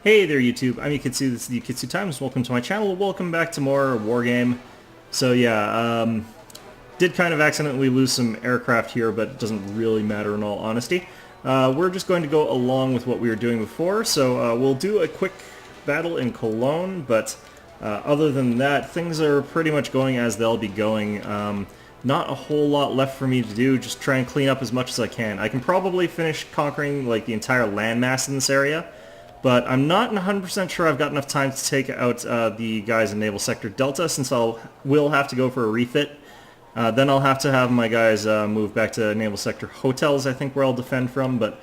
Hey there YouTube, I'm Yukitsu, this is the Yukitsu Times, welcome to my channel, welcome back to more Wargame. So yeah, did kind of accidentally lose some aircraft here, but it doesn't really matter in all honesty. We're just going to go along with what we were doing before, so we'll do a quick battle in Cologne, but other than that, things are pretty much going as they'll be going. Not a whole lot left for me to do, just try and clean up as much as I can. I can probably finish conquering like the entire landmass in this area, but I'm not 100% sure I've got enough time to take out the guys in Naval Sector Delta, since will have to go for a refit. Then I'll have to have my guys move back to Naval Sector Hotels, I think, where I'll defend from, but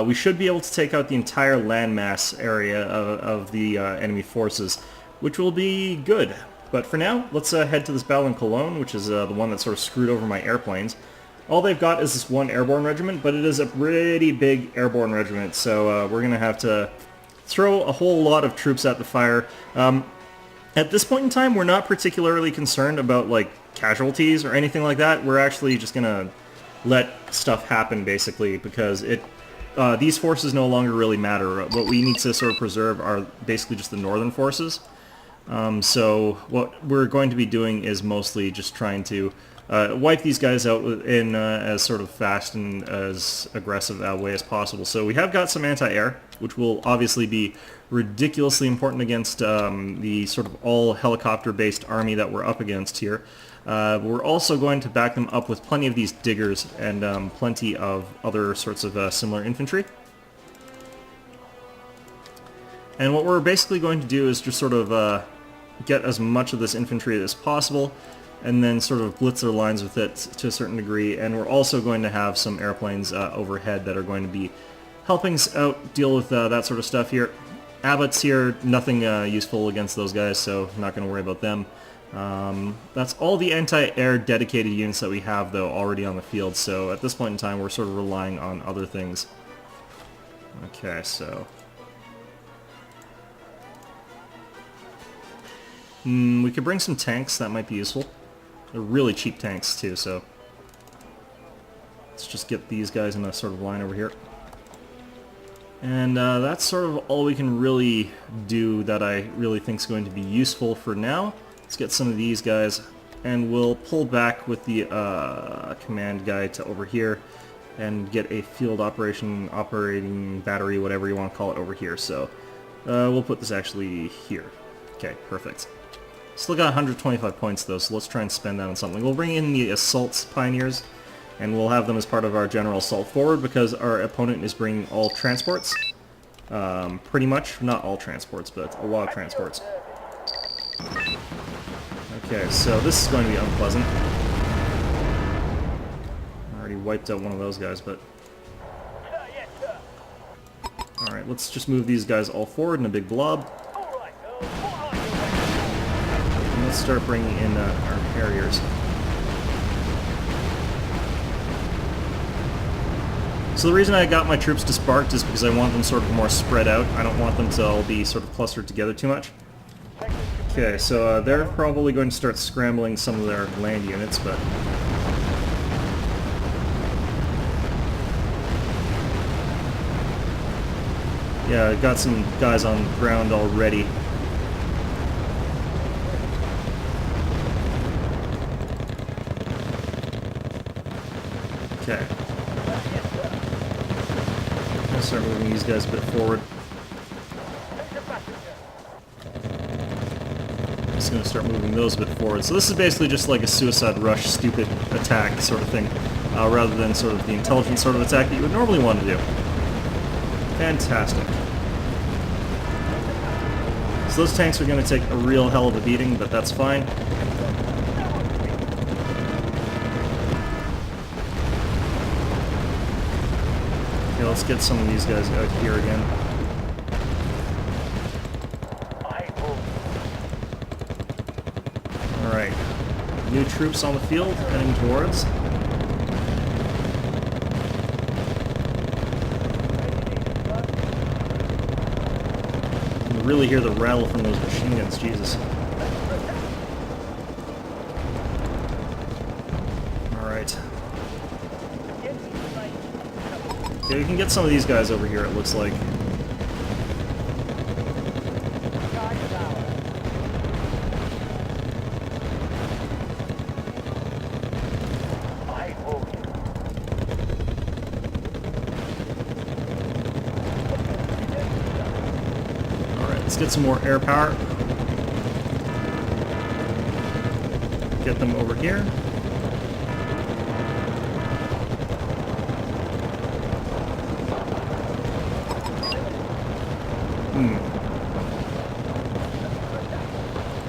we should be able to take out the entire landmass area of the enemy forces, which will be good. But for now, let's head to this battle in Cologne, which is the one that sort of screwed over my airplanes. All they've got is this one airborne regiment, but it is a pretty big airborne regiment, so we're going to have to throw a whole lot of troops at the fire. At this point in time, we're not particularly concerned about like casualties or anything like that. We're actually just going to let stuff happen, basically, because these forces no longer really matter. What we need to sort of preserve are basically just the northern forces. So what we're going to be doing is mostly just trying to wipe these guys out in as sort of fast and as aggressive a way as possible. So we have got some anti-air, which will obviously be ridiculously important against the sort of all helicopter-based army that we're up against here. We're also going to back them up with plenty of these diggers and plenty of other sorts of similar infantry. And what we're basically going to do is just sort of get as much of this infantry as possible, and then sort of blitz their lines with it to a certain degree. And we're also going to have some airplanes overhead that are going to be helping us out deal with that sort of stuff here. Abbott's here, nothing useful against those guys, so not going to worry about them. That's all the anti-air dedicated units that we have, though, already on the field, so at this point in time we're sort of relying on other things. Okay, so we could bring some tanks, that might be useful. They're really cheap tanks too, so let's just get these guys in a sort of line over here. And that's sort of all we can really do that I really think is going to be useful for now. Let's get some of these guys, and we'll pull back with the command guy to over here and get a field operating battery, whatever you want to call it, over here. So we'll put this actually here. Okay, perfect. Still got 125 points though, so let's try and spend that on something. We'll bring in the assault pioneers, and we'll have them as part of our general assault forward because our opponent is bringing all transports. Pretty much, not all transports, but a lot of transports. Okay, so this is going to be unpleasant. I already wiped out one of those guys, but alright, let's just move these guys all forward in a big blob. Let's start bringing in our Harriers. So the reason I got my troops disbarked is because I want them sort of more spread out. I don't want them to all be sort of clustered together too much. Okay, so they're probably going to start scrambling some of their land units, but yeah, I got some guys on the ground already. Okay. I'll start moving these guys a bit forward. Just going to start moving those a bit forward. So this is basically just like a suicide rush, stupid attack sort of thing, rather than sort of the intelligent sort of attack that you would normally want to do. Fantastic. So those tanks are going to take a real hell of a beating, but that's fine. Okay, let's get some of these guys out here again. Alright. New troops on the field, heading towards. You can really hear the rattle from those machine guns, Jesus. Alright. Okay, we can get some of these guys over here, it looks like. Let's get some more air power. Get them over here.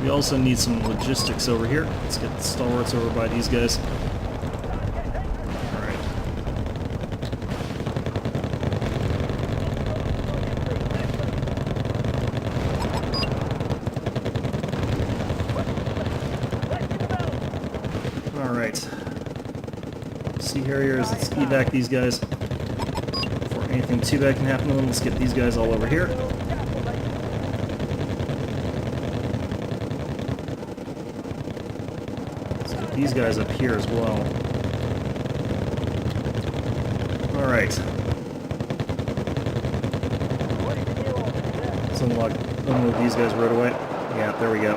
We also need some logistics over here. Let's get the stalwarts over by these guys. Alright. Alright. Sea Harriers, let's evac these guys. Before anything too bad can happen to them, let's get these guys all over here. These guys up here as well. Alright. Let's unload these guys right away. Yeah, there we go.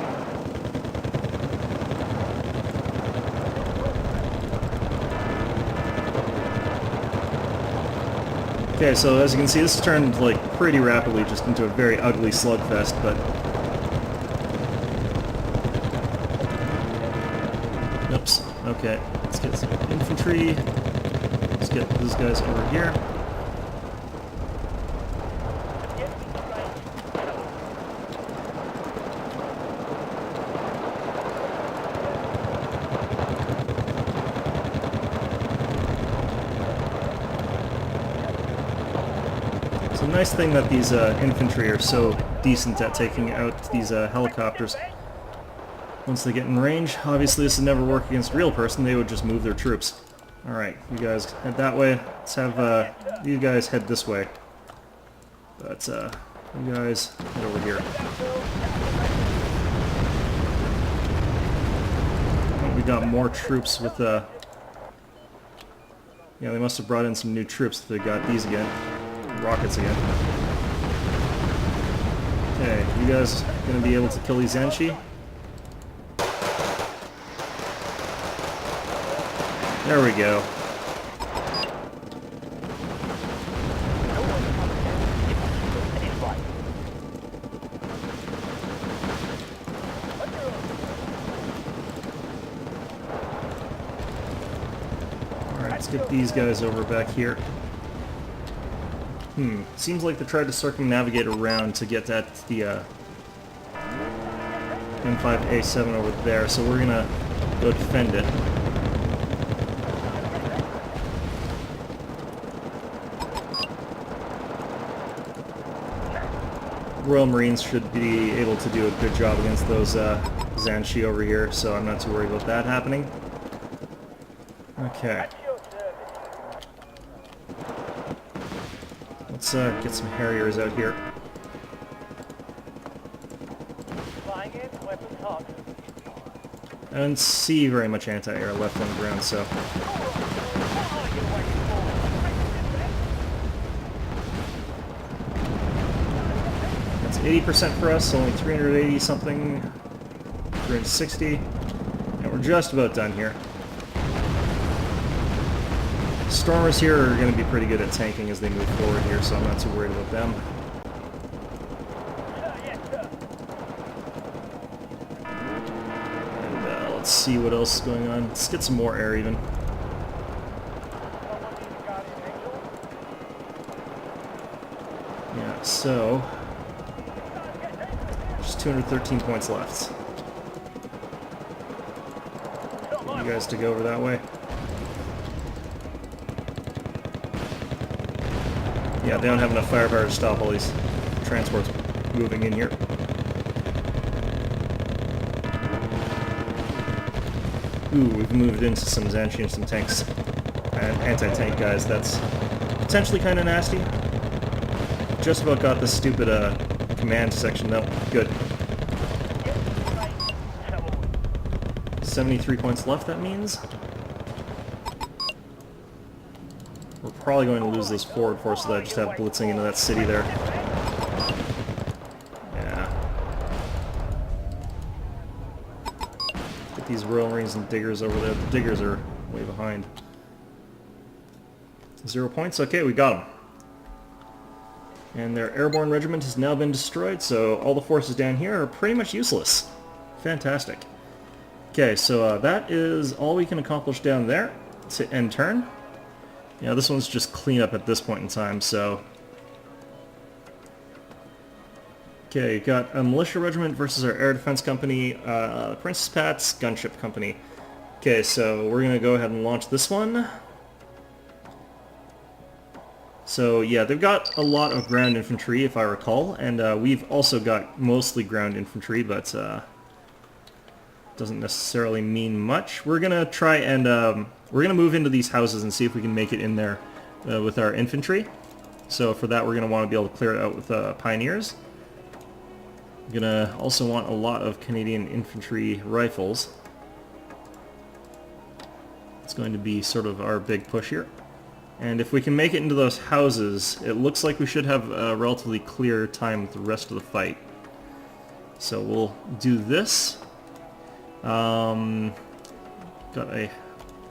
Okay, so as you can see, this turned like pretty rapidly just into a very ugly slugfest, but oops. Okay, let's get some infantry. Let's get these guys over here. It's a nice thing that these infantry are so decent at taking out these helicopters. Once they get in range, obviously this would never work against a real person, they would just move their troops. Alright, you guys head that way. Let's have you guys head this way. But you guys head over here. Oh, we got more troops with yeah, they must have brought in some new troops if they got these again. Rockets again. Okay, you guys gonna be able to kill these Zenshi? There we go. Alright, let's get these guys over back here. Seems like they tried to circumnavigate around to get at the M5A7 over there, so we're gonna go defend it. Royal Marines should be able to do a good job against those Zanshi over here, so I'm not too worried about that happening. Okay. Let's get some Harriers out here. I don't see very much anti-air left on the ground, so... That's 80% for us, only 380 something, 360, and we're just about done here. Stormers here are going to be pretty good at tanking as they move forward here, so I'm not too worried about them. And let's see what else is going on. Let's get some more air even. Yeah, so... just 213 points left. Get you guys to go over that way. Yeah, they don't have enough firepower to stop all these transports moving in here. Ooh, we've moved into some Zanshi and some tanks. Anti-tank guys, that's potentially kind of nasty. Just about got the stupid command section though. Good. 73 points left, that means. We're probably going to lose this forward force that I just have blitzing into that city there. Yeah. Get these Royal Marines and Diggers over there. The Diggers are way behind. 0 points? Okay, we got them. And their airborne regiment has now been destroyed, so all the forces down here are pretty much useless. Fantastic. Okay, so that is all we can accomplish down there to end turn. Yeah, this one's just cleanup at this point in time, so... Okay, got a militia regiment versus our air defense company, Princess Pat's gunship company. Okay, so we're going to go ahead and launch this one. So yeah, they've got a lot of ground infantry, if I recall, and we've also got mostly ground infantry, but doesn't necessarily mean much. We're gonna try and we're gonna move into these houses and see if we can make it in there with our infantry. So for that, we're gonna want to be able to clear it out with pioneers. We're gonna also want a lot of Canadian infantry rifles. It's going to be sort of our big push here. And if we can make it into those houses, it looks like we should have a relatively clear time with the rest of the fight. So we'll do this. Got a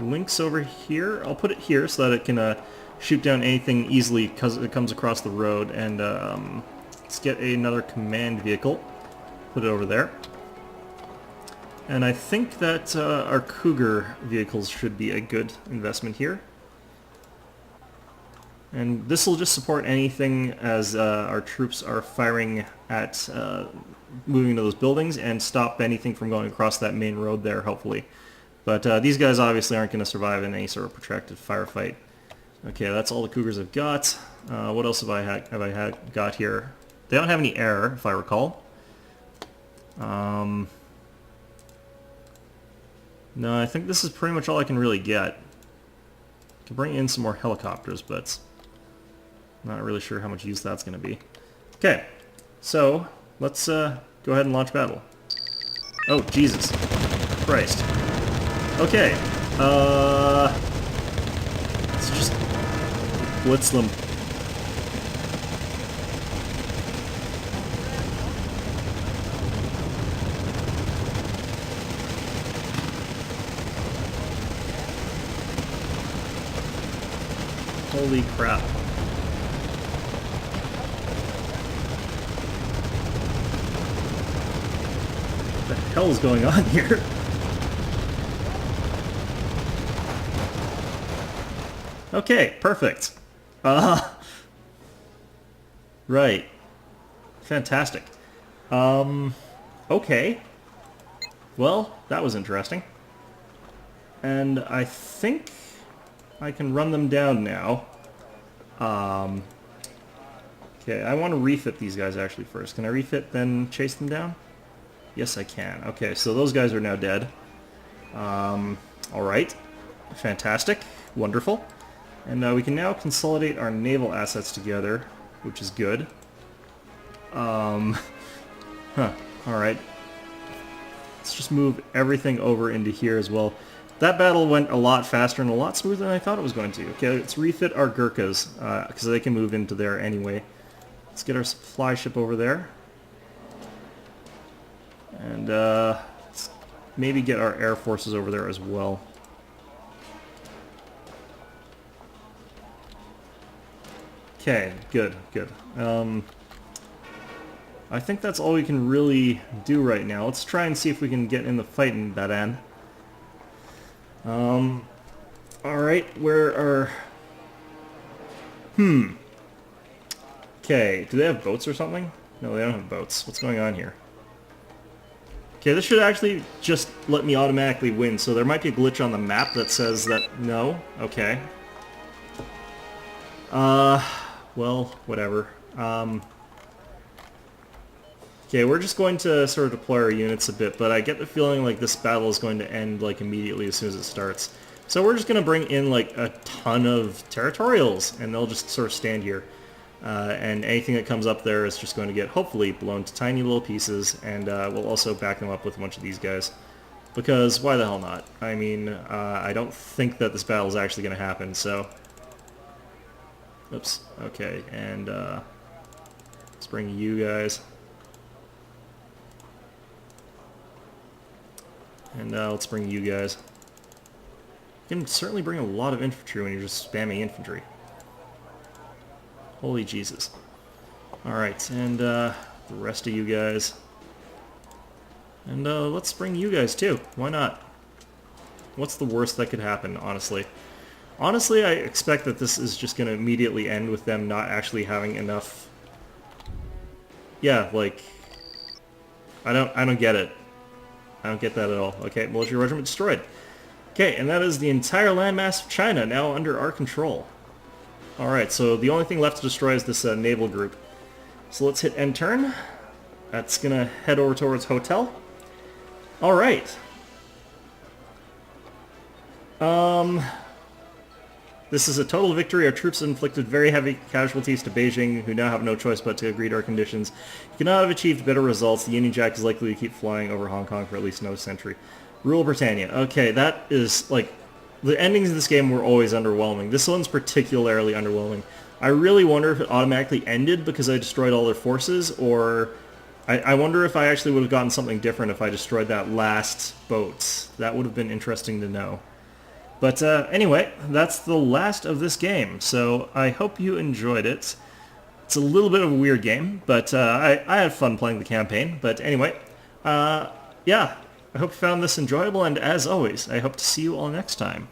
lynx over here. I'll put it here so that it can shoot down anything easily because it comes across the road. And let's get another command vehicle. Put it over there. And I think that our Cougar vehicles should be a good investment here. And this will just support anything as our troops are firing at moving to those buildings and stop anything from going across that main road there, hopefully. But these guys obviously aren't going to survive in any sort of protracted firefight. Okay, that's all the Cougars have got. What else have I got here? They don't have any air, if I recall. No, I think this is pretty much all I can really get. I can bring in some more helicopters, but not really sure how much use that's going to be. Okay, so let's go ahead and launch battle. Oh, Jesus Christ. Okay, let's just blitz them. Holy crap. What the hell is going on here? Okay, perfect. Right. Fantastic. Okay. Well, that was interesting. And I think I can run them down now. Okay, I want to refit these guys actually first. Can I refit, then chase them down? Yes, I can. Okay, so those guys are now dead. Alright. Fantastic. Wonderful. And we can now consolidate our naval assets together, which is good. Alright. Let's just move everything over into here as well. That battle went a lot faster and a lot smoother than I thought it was going to. Okay, let's refit our Gurkhas, because they can move into there anyway. Let's get our supply ship over there. And let's maybe get our air forces over there as well. Okay, good, good. I think that's all we can really do right now. Let's try and see if we can get in the fight in that end. Alright, where are... Okay, do they have boats or something? No, they don't have boats. What's going on here? Okay, this should actually just let me automatically win, so there might be a glitch on the map that says that no. Okay. Well, whatever. Okay, we're just going to sort of deploy our units a bit, but I get the feeling like this battle is going to end like immediately as soon as it starts. So we're just going to bring in like a ton of territorials, and they'll just sort of stand here. And anything that comes up there is just going to get, hopefully, blown to tiny little pieces, and we'll also back them up with a bunch of these guys. Because why the hell not? I mean, I don't think that this battle is actually going to happen, so... Oops, okay, and let's bring you guys. And let's bring you guys. You can certainly bring a lot of infantry when you're just spamming infantry. Holy Jesus. Alright, and the rest of you guys. And let's bring you guys too. Why not? What's the worst that could happen, honestly? Honestly, I expect that this is just going to immediately end with them not actually having enough... Yeah, like... I don't get it. I don't get that at all. Okay, military regiment destroyed. Okay, and that is the entire landmass of China now under our control. Alright, so the only thing left to destroy is this naval group. So let's hit end turn. That's going to head over towards hotel. Alright. This is a total victory. Our troops inflicted very heavy casualties to Beijing, who now have no choice but to agree to our conditions. You cannot have achieved better results. The Union Jack is likely to keep flying over Hong Kong for at least another century. Rule Britannia. Okay, that is, like, the endings of this game were always underwhelming. This one's particularly underwhelming. I really wonder if it automatically ended because I destroyed all their forces, or... I wonder if I actually would have gotten something different if I destroyed that last boat. That would have been interesting to know. But anyway, that's the last of this game, so I hope you enjoyed it. It's a little bit of a weird game, but I had fun playing the campaign. But anyway, yeah, I hope you found this enjoyable, and as always, I hope to see you all next time.